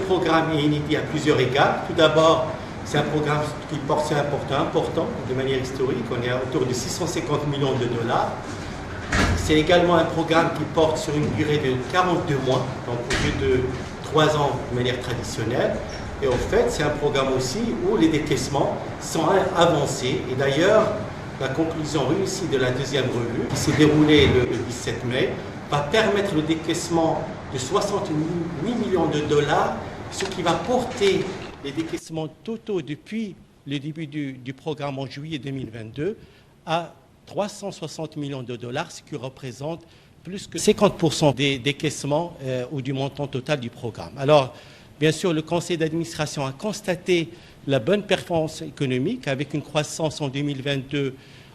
programme est inédit à plusieurs égards. Tout d'abord, c'est un programme qui porte, c'est important de manière historique. On est autour de 650 millions de dollars. C'est également un programme qui porte sur une durée de 42 mois, donc au lieu de 3 ans de manière traditionnelle. Et en fait, c'est un programme aussi où les décaissements sont avancés. Et d'ailleurs, la conclusion réussie de la deuxième revue, qui s'est déroulée le 17 mai, va permettre le décaissement de 68 millions de dollars, ce qui va porter les décaissements totaux depuis le début du programme en juillet 2022 à 360 millions de dollars, ce qui représente plus que 50% des décaissements ou du montant total du programme. Alors, bien sûr, le conseil d'administration a constaté la bonne performance économique avec une croissance en 2022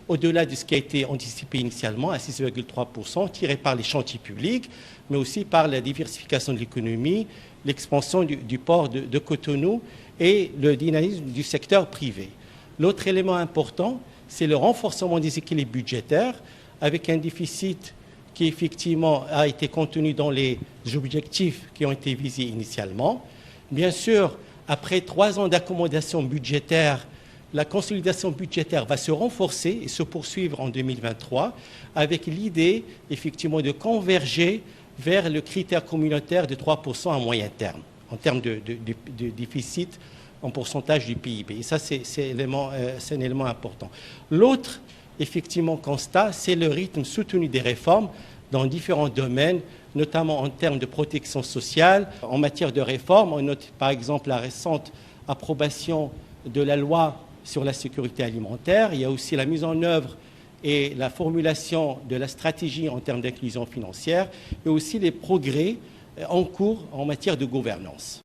au-delà de ce qui a été anticipé initialement à 6,3%, tiré par les chantiers publics, mais aussi par la diversification de l'économie, l'expansion du port de Cotonou et le dynamisme du secteur privé. L'autre élément important, c'est le renforcement des équilibres budgétaires avec un déficit qui effectivement a été contenu dans les objectifs qui ont été visés initialement. Bien sûr, après 3 ans d'accommodation budgétaire, la consolidation budgétaire va se renforcer et se poursuivre en 2023 avec l'idée effectivement de converger vers le critère communautaire de 3% à moyen terme en termes de déficit en pourcentage du PIB. Et ça, c'est un élément important. L'autre, effectivement, constat, c'est le rythme soutenu des réformes dans différents domaines, notamment en termes de protection sociale. En matière de réforme, on note par exemple la récente approbation de la loi sur la sécurité alimentaire. Il y a aussi la mise en œuvre et la formulation de la stratégie en termes d'inclusion financière et aussi les progrès en cours en matière de gouvernance.